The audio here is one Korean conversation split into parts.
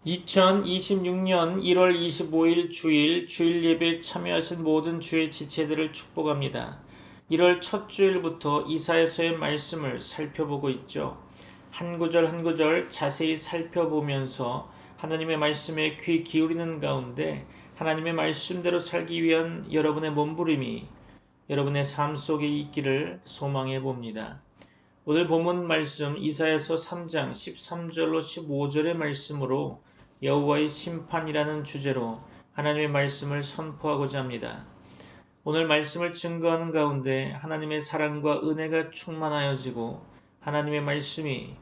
2026년 1월 25일 주일 예배에 참여하신 모든 주의 지체들을 축복합니다. 1월 첫 주일부터 이사야서의 말씀을 살펴보고 있죠. 한 구절 한 구절 자세히 살펴보면서 하나님의 말씀에 귀 기울이는 가운데 하나님의 말씀대로 살기 위한 여러분의 몸부림이 여러분의 삶 속에 있기를 소망해 봅니다. 오늘 본문 말씀 이사야서 3장 13절로 15절의 말씀으로 여호와의 심판이라는 주제로 하나님의 말씀을 선포하고자 합니다. 오늘 말씀을 증거하는 가운데 하나님의 사랑과 은혜가 충만하여지고 하나님의 말씀이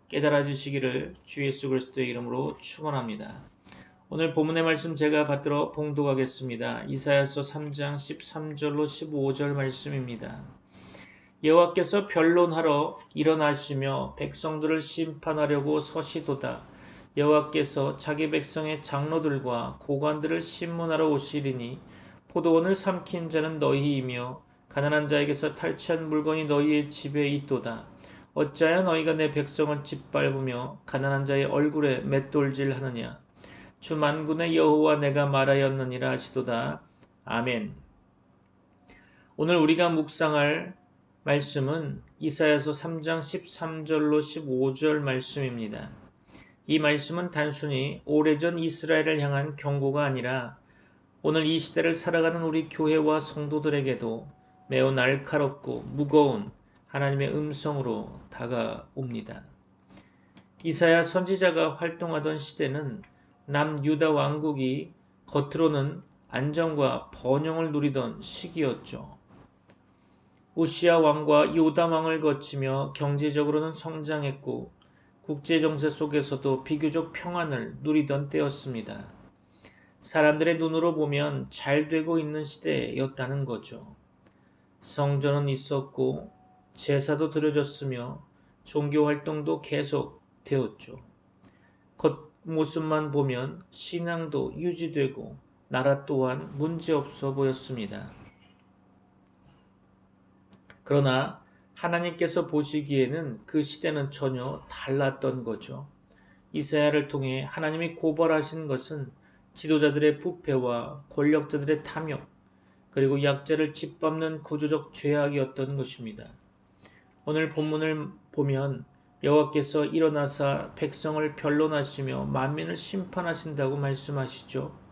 깨달아지시기를 주 예수 그리스도의 이름으로 축원합니다. 오늘 본문의 말씀 제가 받들어 봉독하겠습니다. 이사야서 3장 13절로 15절 말씀입니다. 여호와께서 변론하러 일어나시며 백성들을 심판하려고 서시도다. 여호와께서 자기 백성의 장로들과 고관들을 심문하러 오시리니 포도원을 삼킨 자는 너희이며 가난한 자에게서 탈취한 물건이 너희의 집에 있도다. 어찌하여 너희가 내 백성을 짓밟으며 가난한 자의 얼굴에 맷돌질하느냐. 주 만군의 여호와 내가 말하였느니라 하시도다. 아멘. 오늘 우리가 묵상할 말씀은 이사야서 3장 13절로 15절 말씀입니다. 이 말씀은 단순히 오래전 이스라엘을 향한 경고가 아니라 오늘 이 시대를 살아가는 우리 교회와 성도들에게도 매우 날카롭고 무거운 하나님의 음성으로 다가옵니다. 이사야 선지자가 활동하던 시대는 남유다 왕국이 겉으로는 안정과 번영을 누리던 시기였죠. 우시야 왕과 요담 왕을 거치며 경제적으로는 성장했고 국제 정세 속에서도 비교적 평안을 누리던 때였습니다. 사람들의 눈으로 보면 잘 되고 있는 시대였다는 거죠. 성전은 있었고 제사도 드려졌으며 종교 활동도 계속 되었죠. 겉모습만 보면 신앙도 유지되고 나라 또한 문제없어 보였습니다. 그러나 하나님께서 보시기에는 그 시대는 전혀 달랐던 거죠. 이사야를 통해 하나님이 고발하신 것은 지도자들의 부패와 권력자들의 탐욕, 그리고 약자를 짓밟는 구조적 죄악이었던 것입니다. 오늘 본문을 보면 여호와께서 일어나사 백성을 변론하시며 만민을 심판하신다고 말씀하시죠.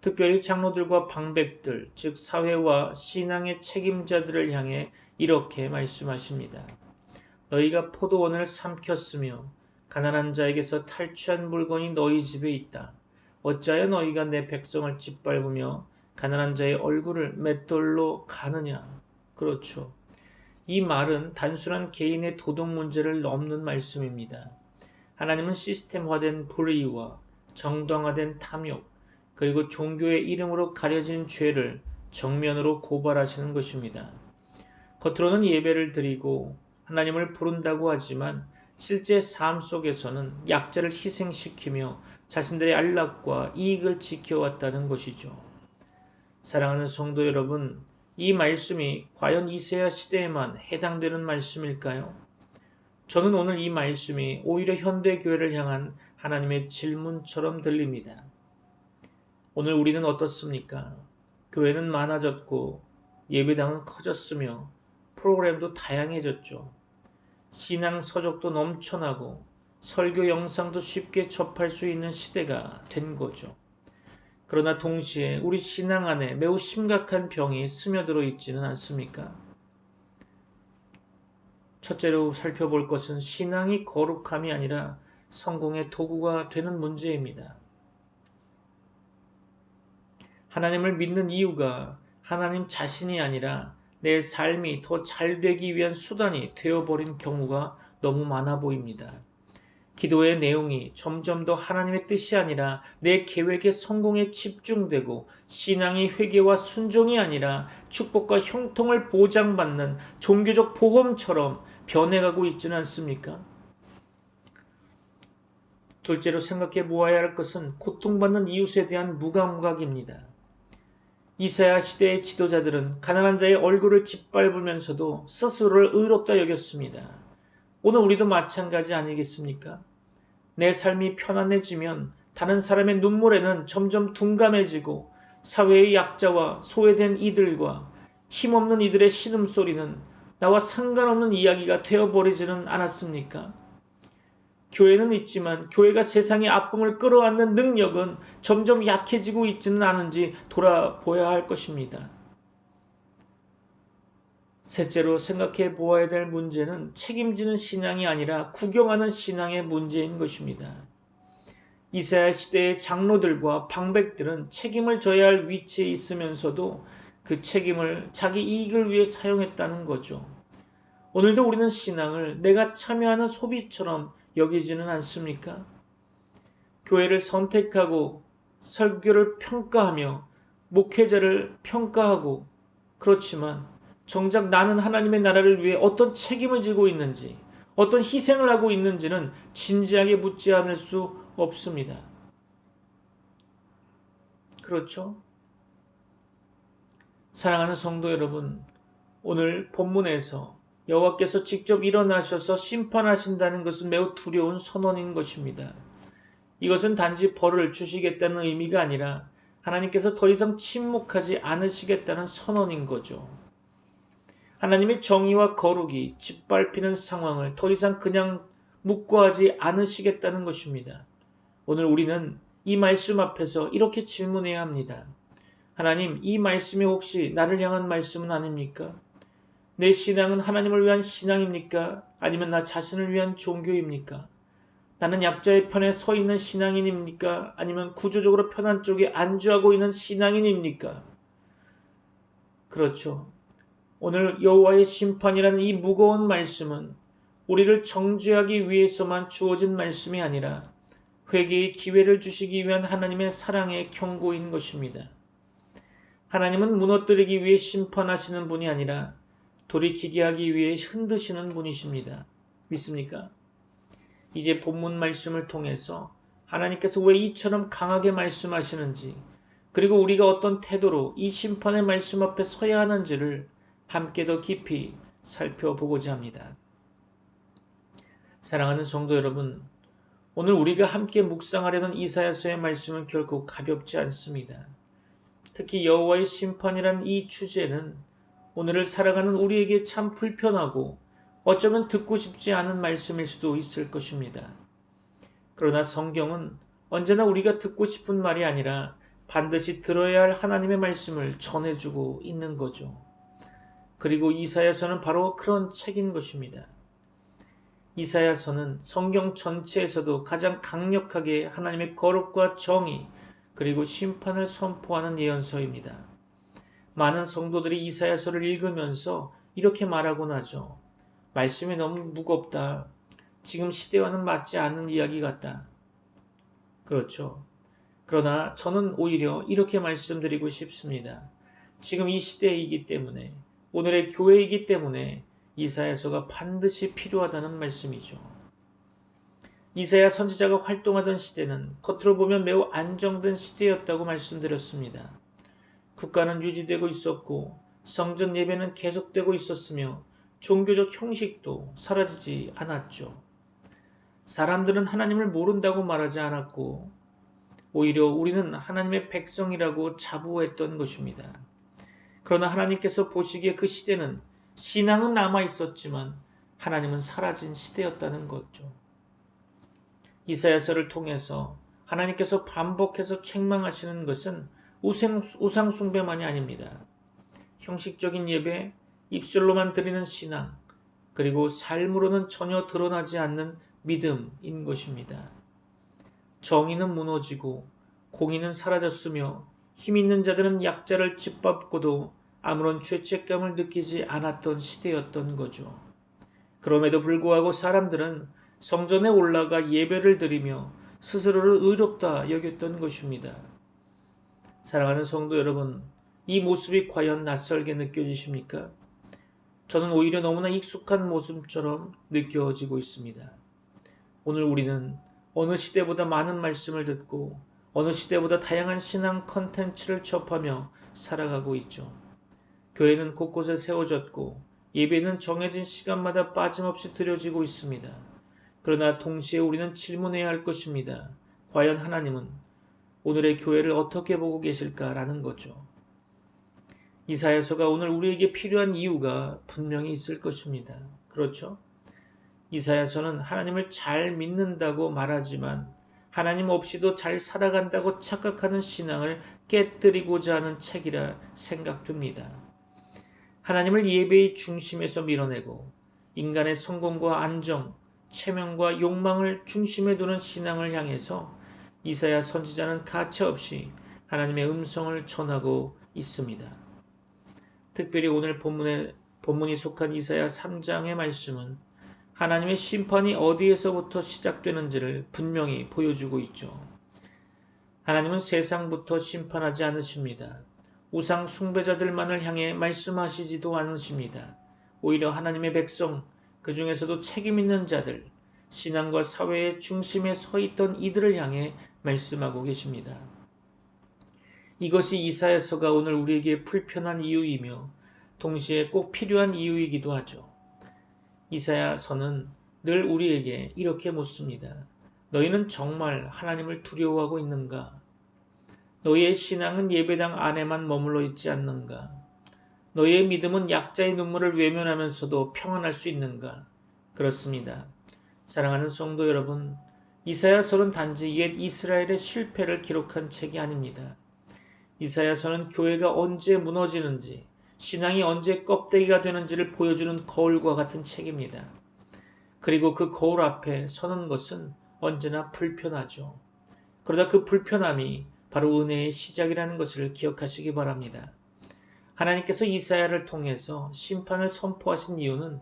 특별히 장로들과 방백들, 즉 사회와 신앙의 책임자들을 향해 이렇게 말씀하십니다. 너희가 포도원을 삼켰으며 가난한 자에게서 탈취한 물건이 너희 집에 있다. 어찌하여 너희가 내 백성을 짓밟으며 가난한 자의 얼굴을 맷돌로 가느냐. 그렇죠. 이 말은 단순한 개인의 도덕 문제를 넘는 말씀입니다. 하나님은 시스템화된 불의와 정당화된 탐욕, 그리고 종교의 이름으로 가려진 죄를 정면으로 고발하시는 것입니다. 겉으로는 예배를 드리고 하나님을 부른다고 하지만 실제 삶 속에서는 약자를 희생시키며 자신들의 안락과 이익을 지켜왔다는 것이죠. 사랑하는 성도 여러분, 이 말씀이 과연 이사야 시대에만 해당되는 말씀일까요? 저는 오늘 이 말씀이 오히려 현대교회를 향한 하나님의 질문처럼 들립니다. 오늘 우리는 어떻습니까? 교회는 많아졌고 예배당은 커졌으며 프로그램도 다양해졌죠. 신앙 서적도 넘쳐나고 설교 영상도 쉽게 접할 수 있는 시대가 된 거죠. 그러나 동시에 우리 신앙 안에 매우 심각한 병이 스며들어 있지는 않습니까? 첫째로 살펴볼 것은 신앙이 거룩함이 아니라 성공의 도구가 되는 문제입니다. 하나님을 믿는 이유가 하나님 자신이 아니라 내 삶이 더 잘 되기 위한 수단이 되어버린 경우가 너무 많아 보입니다. 기도의 내용이 점점 더 하나님의 뜻이 아니라 내 계획의 성공에 집중되고 신앙이 회개와 순종이 아니라 축복과 형통을 보장받는 종교적 보험처럼 변해가고 있지는 않습니까? 둘째로 생각해 보아야 할 것은 고통받는 이웃에 대한 무감각입니다. 이사야 시대의 지도자들은 가난한 자의 얼굴을 짓밟으면서도 스스로를 의롭다 여겼습니다. 오늘 우리도 마찬가지 아니겠습니까? 내 삶이 편안해지면 다른 사람의 눈물에는 점점 둔감해지고 사회의 약자와 소외된 이들과 힘없는 이들의 신음소리는 나와 상관없는 이야기가 되어버리지는 않았습니까? 교회는 있지만 교회가 세상의 아픔을 끌어안는 능력은 점점 약해지고 있지는 않은지 돌아보아야 할 것입니다. 셋째로 생각해 보아야 될 문제는 책임지는 신앙이 아니라 구경하는 신앙의 문제인 것입니다. 이사야 시대의 장로들과 방백들은 책임을 져야 할 위치에 있으면서도 그 책임을 자기 이익을 위해 사용했다는 거죠. 오늘도 우리는 신앙을 내가 참여하는 소비처럼 여기지는 않습니까? 교회를 선택하고 설교를 평가하며 목회자를 평가하고 그렇지만 정작 나는 하나님의 나라를 위해 어떤 책임을 지고 있는지 어떤 희생을 하고 있는지는 진지하게 묻지 않을 수 없습니다. 그렇죠? 사랑하는 성도 여러분, 오늘 본문에서 여호와께서 직접 일어나셔서 심판하신다는 것은 매우 두려운 선언인 것입니다. 이것은 단지 벌을 주시겠다는 의미가 아니라 하나님께서 더 이상 침묵하지 않으시겠다는 선언인 거죠. 하나님의 정의와 거룩이 짓밟히는 상황을 더 이상 그냥 묵고하지 않으시겠다는 것입니다. 오늘 우리는 이 말씀 앞에서 이렇게 질문해야 합니다. 하나님, 이 말씀이 혹시 나를 향한 말씀은 아닙니까? 내 신앙은 하나님을 위한 신앙입니까? 아니면 나 자신을 위한 종교입니까? 나는 약자의 편에 서 있는 신앙인입니까? 아니면 구조적으로 편한 쪽에 안주하고 있는 신앙인입니까? 그렇죠. 오늘 여호와의 심판이라는 이 무거운 말씀은 우리를 정죄하기 위해서만 주어진 말씀이 아니라 회개의 기회를 주시기 위한 하나님의 사랑의 경고인 것입니다. 하나님은 무너뜨리기 위해 심판하시는 분이 아니라 돌이키게 하기 위해 흔드시는 분이십니다. 믿습니까? 이제 본문 말씀을 통해서 하나님께서 왜 이처럼 강하게 말씀하시는지 그리고 우리가 어떤 태도로 이 심판의 말씀 앞에 서야 하는지를 함께 더 깊이 살펴보고자 합니다. 사랑하는 성도 여러분, 오늘 우리가 함께 묵상하려는 이사야서의 말씀은 결코 가볍지 않습니다. 특히 여호와의 심판이란 이 주제는 오늘을 살아가는 우리에게 참 불편하고 어쩌면 듣고 싶지 않은 말씀일 수도 있을 것입니다. 그러나 성경은 언제나 우리가 듣고 싶은 말이 아니라 반드시 들어야 할 하나님의 말씀을 전해주고 있는 거죠. 그리고 이사야서는 바로 그런 책인 것입니다. 이사야서는 성경 전체에서도 가장 강력하게 하나님의 거룩과 정의 그리고 심판을 선포하는 예언서입니다. 많은 성도들이 이사야서를 읽으면서 이렇게 말하곤 하죠. 말씀이 너무 무겁다. 지금 시대와는 맞지 않는 이야기 같다. 그렇죠. 그러나 저는 오히려 이렇게 말씀드리고 싶습니다. 지금 이 시대이기 때문에 오늘의 교회이기 때문에 이사야서가 반드시 필요하다는 말씀이죠. 이사야 선지자가 활동하던 시대는 겉으로 보면 매우 안정된 시대였다고 말씀드렸습니다. 국가는 유지되고 있었고 성전 예배는 계속되고 있었으며 종교적 형식도 사라지지 않았죠. 사람들은 하나님을 모른다고 말하지 않았고 오히려 우리는 하나님의 백성이라고 자부했던 것입니다. 그러나 하나님께서 보시기에 그 시대는 신앙은 남아 있었지만 하나님은 사라진 시대였다는 거죠. 이사야서를 통해서 하나님께서 반복해서 책망하시는 것은 우상 숭배만이 아닙니다. 형식적인 예배, 입술로만 드리는 신앙, 그리고 삶으로는 전혀 드러나지 않는 믿음인 것입니다. 정의는 무너지고 공의는 사라졌으며 힘 있는 자들은 약자를 짓밟고도 아무런 죄책감을 느끼지 않았던 시대였던 거죠. 그럼에도 불구하고 사람들은 성전에 올라가 예배를 드리며 스스로를 의롭다 여겼던 것입니다. 사랑하는 성도 여러분, 이 모습이 과연 낯설게 느껴지십니까? 저는 오히려 너무나 익숙한 모습처럼 느껴지고 있습니다. 오늘 우리는 어느 시대보다 많은 말씀을 듣고 어느 시대보다 다양한 신앙 컨텐츠를 접하며 살아가고 있죠. 교회는 곳곳에 세워졌고 예배는 정해진 시간마다 빠짐없이 드려지고 있습니다. 그러나 동시에 우리는 질문해야 할 것입니다. 과연 하나님은 오늘의 교회를 어떻게 보고 계실까라는 거죠. 이사야서가 오늘 우리에게 필요한 이유가 분명히 있을 것입니다. 그렇죠? 이사야서는 하나님을 잘 믿는다고 말하지만 하나님 없이도 잘 살아간다고 착각하는 신앙을 깨뜨리고자 하는 책이라 생각됩니다. 하나님을 예배의 중심에서 밀어내고 인간의 성공과 안정, 체면과 욕망을 중심에 두는 신앙을 향해서 이사야 선지자는 가차없이 하나님의 음성을 전하고 있습니다. 특별히 오늘 본문이 속한 이사야 3장의 말씀은 하나님의 심판이 어디에서부터 시작되는지를 분명히 보여주고 있죠. 하나님은 세상부터 심판하지 않으십니다. 우상 숭배자들만을 향해 말씀하시지도 않으십니다. 오히려 하나님의 백성, 그 중에서도 책임 있는 자들, 신앙과 사회의 중심에 서 있던 이들을 향해 말씀하고 계십니다. 이것이 이사야서가 오늘 우리에게 불편한 이유이며 동시에 꼭 필요한 이유이기도 하죠. 이사야서는 늘 우리에게 이렇게 묻습니다. 너희는 정말 하나님을 두려워하고 있는가? 너희의 신앙은 예배당 안에만 머물러 있지 않는가? 너희의 믿음은 약자의 눈물을 외면하면서도 평안할 수 있는가? 그렇습니다. 사랑하는 성도 여러분, 이사야서는 단지 옛 이스라엘의 실패를 기록한 책이 아닙니다. 이사야서는 교회가 언제 무너지는지, 신앙이 언제 껍데기가 되는지를 보여주는 거울과 같은 책입니다. 그리고 그 거울 앞에 서는 것은 언제나 불편하죠. 그러다 그 불편함이 바로 은혜의 시작이라는 것을 기억하시기 바랍니다. 하나님께서 이사야를 통해서 심판을 선포하신 이유는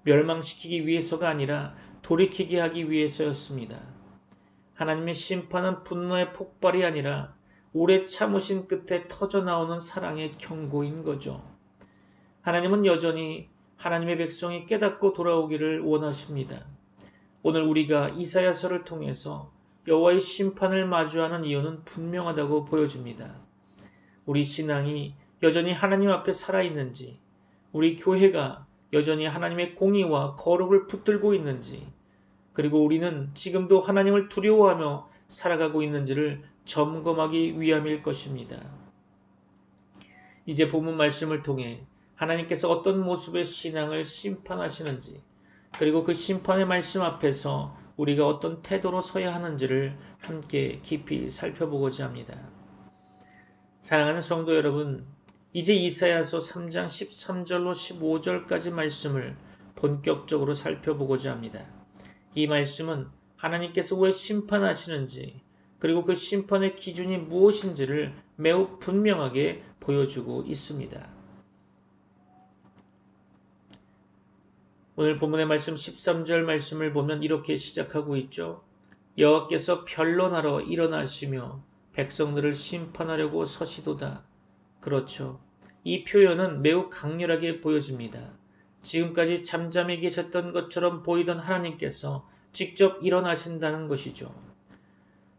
멸망시키기 위해서가 아니라 돌이키게 하기 위해서였습니다. 하나님의 심판은 분노의 폭발이 아니라 오래 참으신 끝에 터져나오는 사랑의 경고인 거죠. 하나님은 여전히 하나님의 백성이 깨닫고 돌아오기를 원하십니다. 오늘 우리가 이사야서를 통해서 여호와의 심판을 마주하는 이유는 분명하다고 보여집니다. 우리 신앙이 여전히 하나님 앞에 살아있는지, 우리 교회가 여전히 하나님의 공의와 거룩을 붙들고 있는지, 그리고 우리는 지금도 하나님을 두려워하며 살아가고 있는지를 점검하기 위함일 것입니다. 이제 본문 말씀을 통해 하나님께서 어떤 모습의 신앙을 심판하시는지, 그리고 그 심판의 말씀 앞에서 우리가 어떤 태도로 서야 하는지를 함께 깊이 살펴보고자 합니다. 사랑하는 성도 여러분, 이제 이사야서 3장 13절로 15절까지 말씀을 본격적으로 살펴보고자 합니다. 이 말씀은 하나님께서 왜 심판하시는지, 그리고 그 심판의 기준이 무엇인지를 매우 분명하게 보여주고 있습니다. 오늘 본문의 말씀 13절 말씀을 보면 이렇게 시작하고 있죠. 여호와께서 변론하러 일어나시며 백성들을 심판하려고 서시도다. 그렇죠. 이 표현은 매우 강렬하게 보여집니다. 지금까지 잠잠히 계셨던 것처럼 보이던 하나님께서 직접 일어나신다는 것이죠.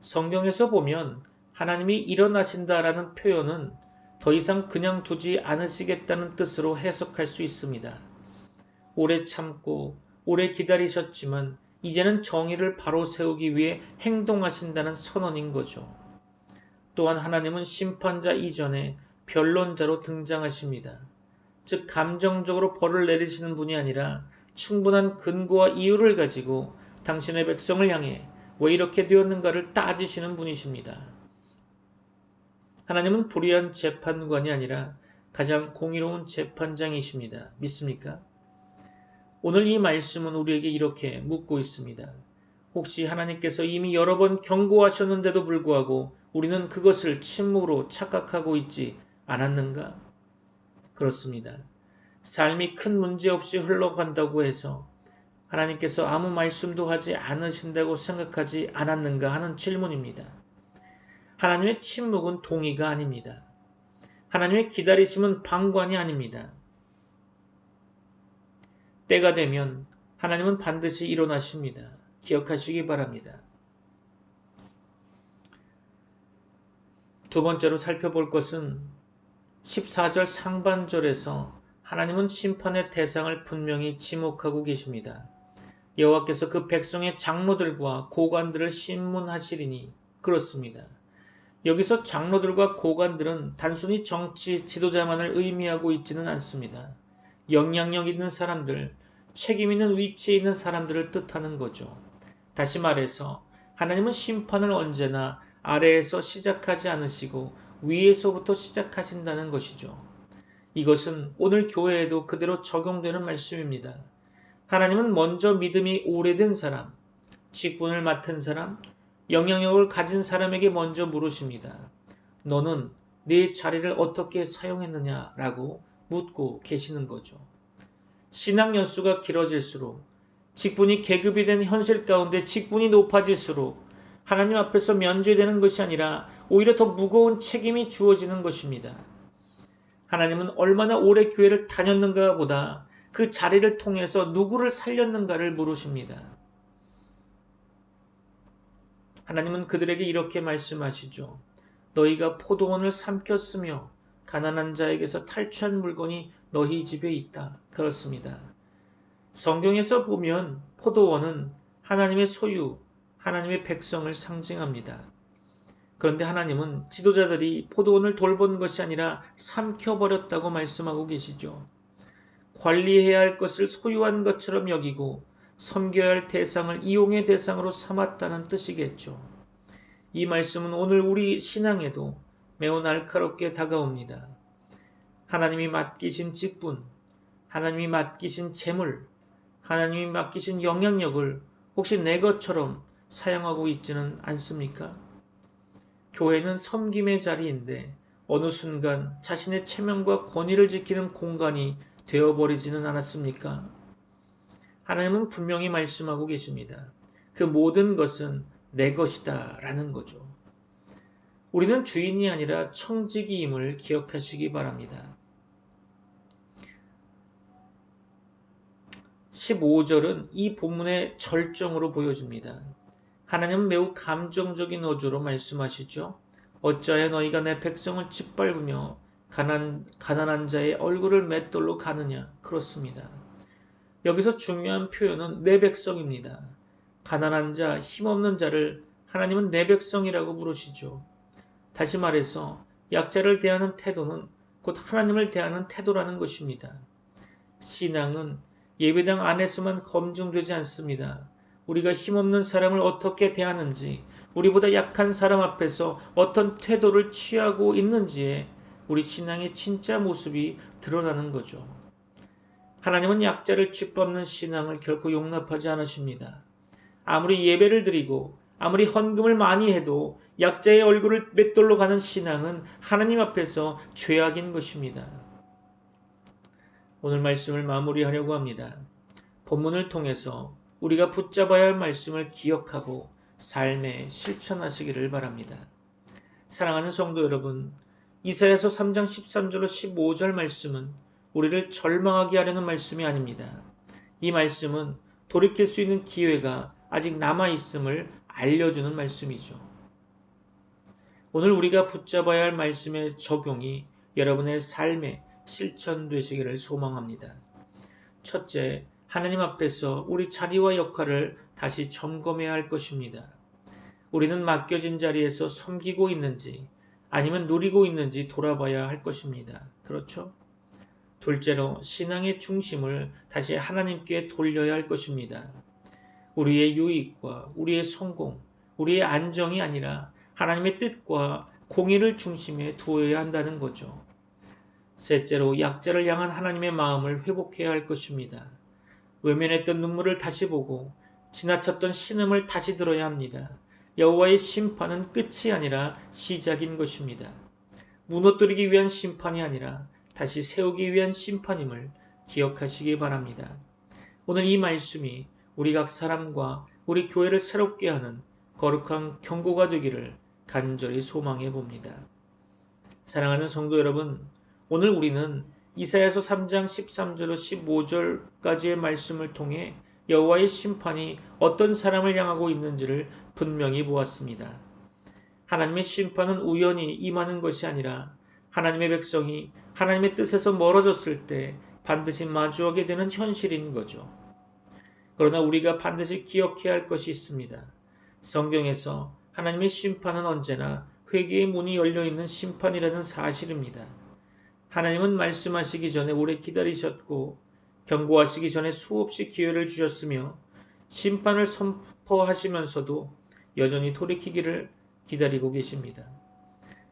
성경에서 보면 하나님이 일어나신다라는 표현은 더 이상 그냥 두지 않으시겠다는 뜻으로 해석할 수 있습니다. 오래 참고 오래 기다리셨지만 이제는 정의를 바로 세우기 위해 행동하신다는 선언인 거죠. 또한 하나님은 심판자 이전에 변론자로 등장하십니다. 즉 감정적으로 벌을 내리시는 분이 아니라 충분한 근거와 이유를 가지고 당신의 백성을 향해 왜 이렇게 되었는가를 따지시는 분이십니다. 하나님은 불의한 재판관이 아니라 가장 공의로운 재판장이십니다. 믿습니까? 오늘 이 말씀은 우리에게 이렇게 묻고 있습니다. 혹시 하나님께서 이미 여러 번 경고하셨는데도 불구하고 우리는 그것을 침묵으로 착각하고 있지 않았는가? 그렇습니다. 삶이 큰 문제 없이 흘러간다고 해서 하나님께서 아무 말씀도 하지 않으신다고 생각하지 않았는가 하는 질문입니다. 하나님의 침묵은 동의가 아닙니다. 하나님의 기다리심은 방관이 아닙니다. 때가 되면 하나님은 반드시 일어나십니다. 기억하시기 바랍니다. 두 번째로 살펴볼 것은 14절 상반절에서 하나님은 심판의 대상을 분명히 지목하고 계십니다. 여호와께서 그 백성의 장로들과 고관들을 심문하시리니 그렇습니다. 여기서 장로들과 고관들은 단순히 정치 지도자만을 의미하고 있지는 않습니다. 영향력 있는 사람들, 책임 있는 위치에 있는 사람들을 뜻하는 거죠. 다시 말해서 하나님은 심판을 언제나 아래에서 시작하지 않으시고 위에서부터 시작하신다는 것이죠. 이것은 오늘 교회에도 그대로 적용되는 말씀입니다. 하나님은 먼저 믿음이 오래된 사람, 직분을 맡은 사람, 영향력을 가진 사람에게 먼저 물으십니다. 너는 네 자리를 어떻게 사용했느냐라고 묻고 계시는 거죠. 신앙 연수가 길어질수록 직분이 계급이 된 현실 가운데 직분이 높아질수록 하나님 앞에서 면제되는 것이 아니라 오히려 더 무거운 책임이 주어지는 것입니다. 하나님은 얼마나 오래 교회를 다녔는가 보다 그 자리를 통해서 누구를 살렸는가를 물으십니다. 하나님은 그들에게 이렇게 말씀하시죠. 너희가 포도원을 삼켰으며 가난한 자에게서 탈취한 물건이 너희 집에 있다. 그렇습니다. 성경에서 보면 포도원은 하나님의 소유, 하나님의 백성을 상징합니다. 그런데 하나님은 지도자들이 포도원을 돌본 것이 아니라 삼켜버렸다고 말씀하고 계시죠. 관리해야 할 것을 소유한 것처럼 여기고 섬겨야 할 대상을 이용의 대상으로 삼았다는 뜻이겠죠. 이 말씀은 오늘 우리 신앙에도 매우 날카롭게 다가옵니다. 하나님이 맡기신 직분, 하나님이 맡기신 재물, 하나님이 맡기신 영향력을 혹시 내 것처럼 사용하고 있지는 않습니까? 교회는 섬김의 자리인데 어느 순간 자신의 체면과 권위를 지키는 공간이 되어버리지는 않았습니까? 하나님은 분명히 말씀하고 계십니다. 그 모든 것은 내 것이다 라는 거죠. 우리는 주인이 아니라 청지기임을 기억하시기 바랍니다. 15절은 이 본문의 절정으로 보여집니다. 하나님은 매우 감정적인 어조로 말씀하시죠. 어찌하여 너희가 내 백성을 짓밟으며 가난한 자의 얼굴을 맷돌로 가느냐. 그렇습니다. 여기서 중요한 표현은 내 백성입니다. 가난한 자, 힘없는 자를 하나님은 내 백성이라고 부르시죠. 다시 말해서 약자를 대하는 태도는 곧 하나님을 대하는 태도라는 것입니다. 신앙은 예배당 안에서만 검증되지 않습니다. 우리가 힘없는 사람을 어떻게 대하는지, 우리보다 약한 사람 앞에서 어떤 태도를 취하고 있는지에 우리 신앙의 진짜 모습이 드러나는 거죠. 하나님은 약자를 짓밟는 신앙을 결코 용납하지 않으십니다. 아무리 예배를 드리고 아무리 헌금을 많이 해도 약자의 얼굴을 맷돌로 가는 신앙은 하나님 앞에서 죄악인 것입니다. 오늘 말씀을 마무리하려고 합니다. 본문을 통해서 우리가 붙잡아야 할 말씀을 기억하고 삶에 실천하시기를 바랍니다. 사랑하는 성도 여러분, 이사야서 3장 13절로 15절 말씀은 우리를 절망하게 하려는 말씀이 아닙니다. 이 말씀은 돌이킬 수 있는 기회가 아직 남아있음을 알려주는 말씀이죠. 오늘 우리가 붙잡아야 할 말씀의 적용이 여러분의 삶에 실천되시기를 소망합니다. 첫째, 하나님 앞에서 우리 자리와 역할을 다시 점검해야 할 것입니다. 우리는 맡겨진 자리에서 섬기고 있는지 아니면 누리고 있는지 돌아봐야 할 것입니다. 그렇죠? 둘째로 신앙의 중심을 다시 하나님께 돌려야 할 것입니다. 우리의 유익과 우리의 성공, 우리의 안정이 아니라 하나님의 뜻과 공의를 중심에 두어야 한다는 거죠. 셋째로 약자를 향한 하나님의 마음을 회복해야 할 것입니다. 외면했던 눈물을 다시 보고 지나쳤던 신음을 다시 들어야 합니다. 여호와의 심판은 끝이 아니라 시작인 것입니다. 무너뜨리기 위한 심판이 아니라 다시 세우기 위한 심판임을 기억하시기 바랍니다. 오늘 이 말씀이 우리 각 사람과 우리 교회를 새롭게 하는 거룩한 경고가 되기를 간절히 소망해 봅니다. 사랑하는 성도 여러분, 오늘 우리는 이사야서 3장 13절로 15절까지의 말씀을 통해 여호와의 심판이 어떤 사람을 향하고 있는지를 분명히 보았습니다. 하나님의 심판은 우연히 임하는 것이 아니라 하나님의 백성이 하나님의 뜻에서 멀어졌을 때 반드시 마주하게 되는 현실인 거죠. 그러나 우리가 반드시 기억해야 할 것이 있습니다. 성경에서 하나님의 심판은 언제나 회개의 문이 열려있는 심판이라는 사실입니다. 하나님은 말씀하시기 전에 오래 기다리셨고 경고하시기 전에 수없이 기회를 주셨으며 심판을 선포하시면서도 여전히 돌이키기를 기다리고 계십니다.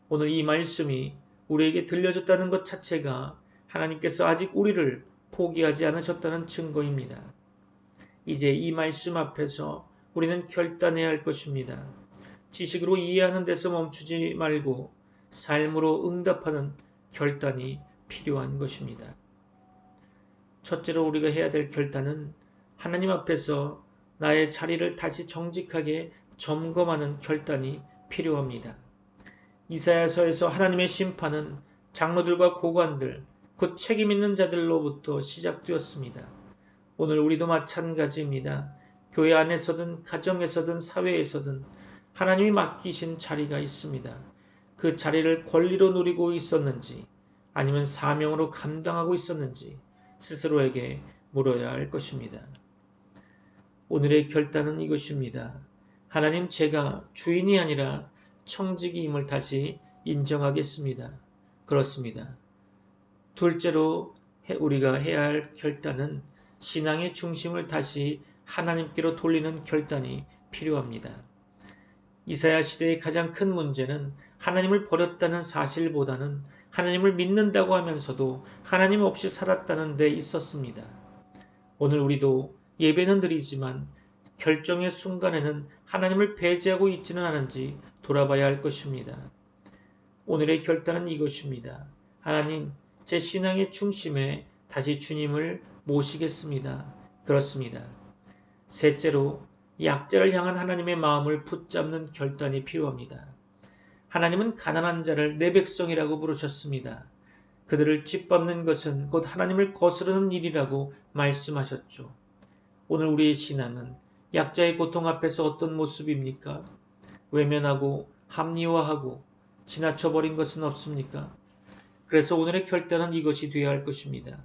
오늘 이 말씀이 우리에게 들려졌다는 것 자체가 하나님께서 아직 우리를 포기하지 않으셨다는 증거입니다. 이제 이 말씀 앞에서 우리는 결단해야 할 것입니다. 지식으로 이해하는 데서 멈추지 말고 삶으로 응답하는 결단이 필요한 것입니다. 첫째로 우리가 해야 될 결단은 하나님 앞에서 나의 자리를 다시 정직하게 점검하는 결단이 필요합니다. 이사야서에서 하나님의 심판은 장로들과 고관들, 곧 책임 있는 자들로부터 시작되었습니다. 오늘 우리도 마찬가지입니다. 교회 안에서든 가정에서든 사회에서든 하나님이 맡기신 자리가 있습니다. 그 자리를 권리로 누리고 있었는지 아니면 사명으로 감당하고 있었는지 스스로에게 물어야 할 것입니다. 오늘의 결단은 이것입니다. 하나님, 제가 주인이 아니라 청지기임을 다시 인정하겠습니다. 그렇습니다. 둘째로 우리가 해야 할 결단은 신앙의 중심을 다시 하나님께로 돌리는 결단이 필요합니다. 이사야 시대의 가장 큰 문제는 하나님을 버렸다는 사실보다는 하나님을 믿는다고 하면서도 하나님 없이 살았다는 데 있었습니다. 오늘 우리도 예배는 드리지만 결정의 순간에는 하나님을 배제하고 있지는 않은지 돌아봐야 할 것입니다. 오늘의 결단은 이것입니다. 하나님, 제 신앙의 중심에 다시 주님을 모시겠습니다. 그렇습니다. 셋째로 약자를 향한 하나님의 마음을 붙잡는 결단이 필요합니다. 하나님은 가난한 자를 내 백성이라고 부르셨습니다. 그들을 짓밟는 것은 곧 하나님을 거스르는 일이라고 말씀하셨죠. 오늘 우리의 신앙은 약자의 고통 앞에서 어떤 모습입니까? 외면하고 합리화하고 지나쳐버린 것은 없습니까? 그래서 오늘의 결단은 이것이 되어야 할 것입니다.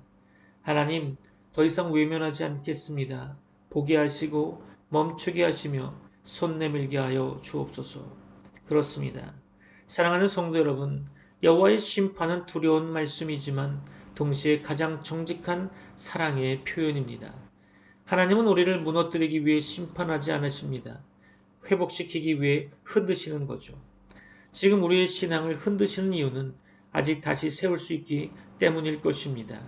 하나님, 더 이상 외면하지 않겠습니다. 보게 하시고 멈추게 하시며 손 내밀게 하여 주옵소서. 그렇습니다. 사랑하는 성도 여러분, 여호와의 심판은 두려운 말씀이지만 동시에 가장 정직한 사랑의 표현입니다. 하나님은 우리를 무너뜨리기 위해 심판하지 않으십니다. 회복시키기 위해 흔드시는 거죠. 지금 우리의 신앙을 흔드시는 이유는 아직 다시 세울 수 있기 때문일 것입니다.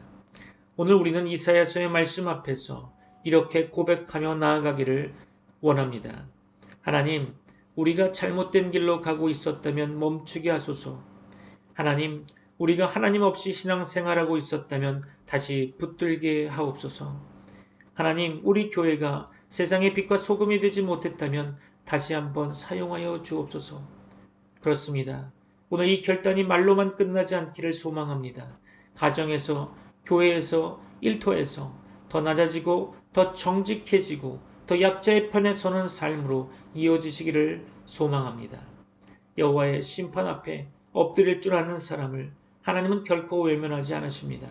오늘 우리는 이사야서의 말씀 앞에서 이렇게 고백하며 나아가기를 원합니다. 하나님, 우리가 잘못된 길로 가고 있었다면 멈추게 하소서. 하나님, 우리가 하나님 없이 신앙생활하고 있었다면 다시 붙들게 하옵소서. 하나님, 우리 교회가 세상의 빛과 소금이 되지 못했다면 다시 한번 사용하여 주옵소서. 그렇습니다. 오늘 이 결단이 말로만 끝나지 않기를 소망합니다. 가정에서, 교회에서, 일터에서 더 낮아지고 더 정직해지고 더 약자의 편에 서는 삶으로 이어지시기를 소망합니다. 여호와의 심판 앞에 엎드릴 줄 아는 사람을 하나님은 결코 외면하지 않으십니다.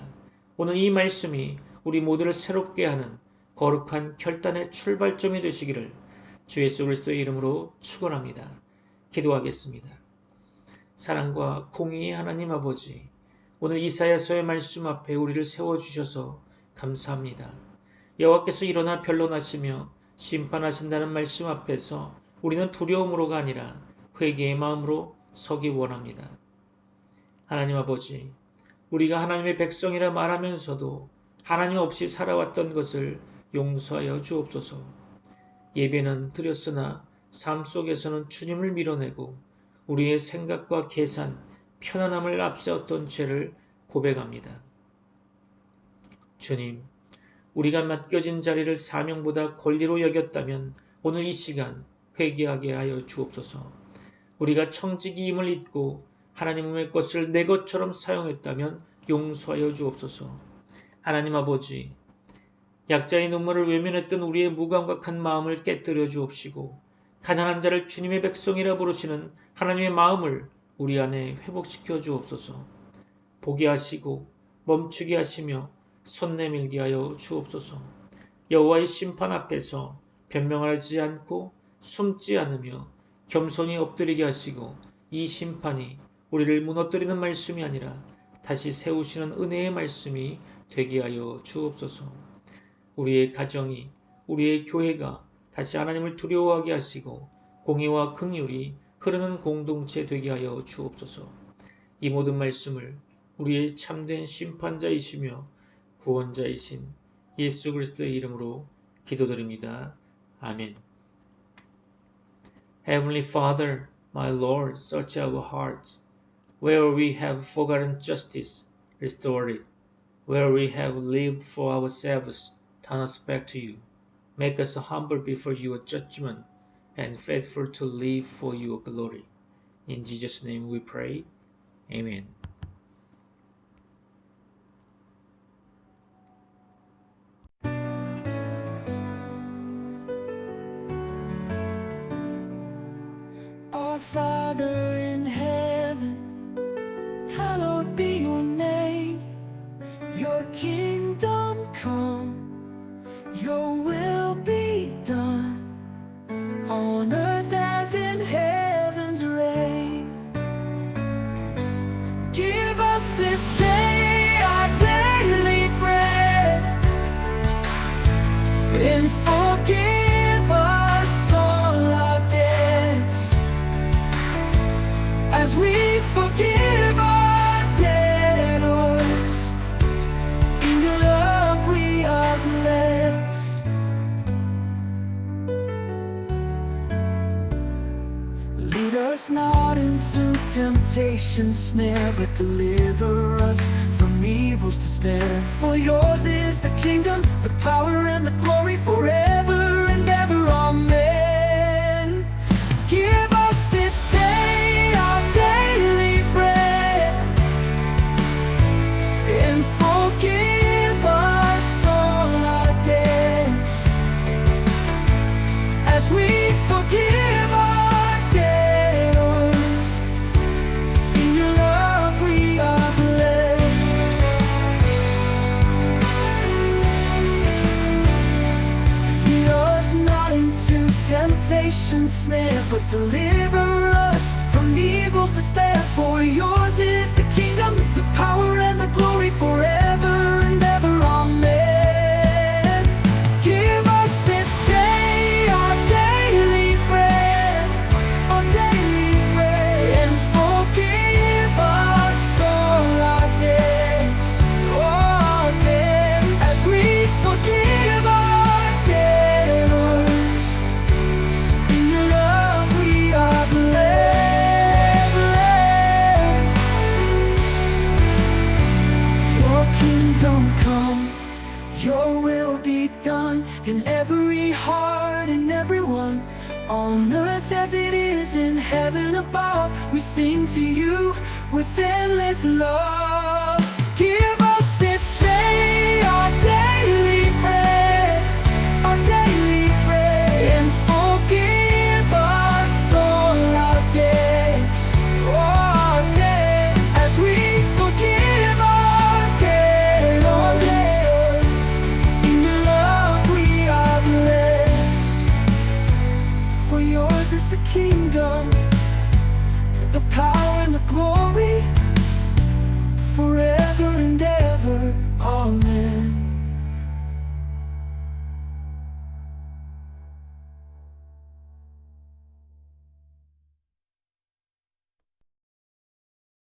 오늘 이 말씀이 우리 모두를 새롭게 하는 거룩한 결단의 출발점이 되시기를 주 예수 그리스도의 이름으로 축원합니다. 기도하겠습니다. 사랑과 공의의 하나님 아버지, 오늘 이사야서의 말씀 앞에 우리를 세워주셔서 감사합니다. 여호와께서 일어나 변론하시며 심판하신다는 말씀 앞에서 우리는 두려움으로가 아니라 회개의 마음으로 서기 원합니다. 하나님 아버지, 우리가 하나님의 백성이라 말하면서도 하나님 없이 살아왔던 것을 용서하여 주옵소서. 예배는 드렸으나 삶 속에서는 주님을 밀어내고 우리의 생각과 계산, 편안함을 앞세웠던 죄를 고백합니다. 주님, 우리가 맡겨진 자리를 사명보다 권리로 여겼다면 오늘 이 시간 회개하게 하여 주옵소서. 우리가 청지기임을 잊고 하나님의 것을 내 것처럼 사용했다면 용서하여 주옵소서. 하나님 아버지, 약자의 눈물을 외면했던 우리의 무감각한 마음을 깨뜨려 주옵시고 가난한 자를 주님의 백성이라 부르시는 하나님의 마음을 우리 안에 회복시켜 주옵소서. 보게 하시고 멈추게 하시며 손 내밀게 하여 주옵소서. 여호와의 심판 앞에서 변명하지 않고 숨지 않으며 겸손히 엎드리게 하시고 이 심판이 우리를 무너뜨리는 말씀이 아니라 다시 세우시는 은혜의 말씀이 되게 하여 주옵소서. 우리의 가정이, 우리의 교회가 다시 하나님을 두려워하게 하시고 공의와 긍휼이 흐르는 공동체 되게 하여 주옵소서. 이 모든 말씀을 우리의 참된 심판자이시며 구원자이신 예수 그리스도의 이름으로 기도드립니다. 아멘. Heavenly Father, my Lord, search our hearts. Where we have forgotten justice, restore it. Where we have lived for ourselves, turn us back to you. Make us humble before your judgment and faithful to live for your glory. In Jesus' name we pray. Amen. Our Father in heaven, hallowed be your name. Your kingdom come, your will be done, on earth as in heaven's reign. Give us this day our daily bread, and forgive us all our debts, as we forgive our debtors. In your love we are blessed. Lead us not into temptation's snare, but deliver us from evil's despair. For yours is the kingdom, the power, and the glory forever and ever. Amen. Give us this day our daily bread, and forgive us all our debts, as we forgive our debtors. In your love we are blessed. Lead us not into temptation's snare, but deliver us from evil's despair. For yours is the kingdom, the power, and the glory forever and ever. Amen. Give us this day our daily bread, and forgive us all our debts, as we forgive our debtors. In your love we are blessed. Your kingdom come, your will be done, in every heart and everyone, on earth as it is in heaven above. We sing to you with endless love. Give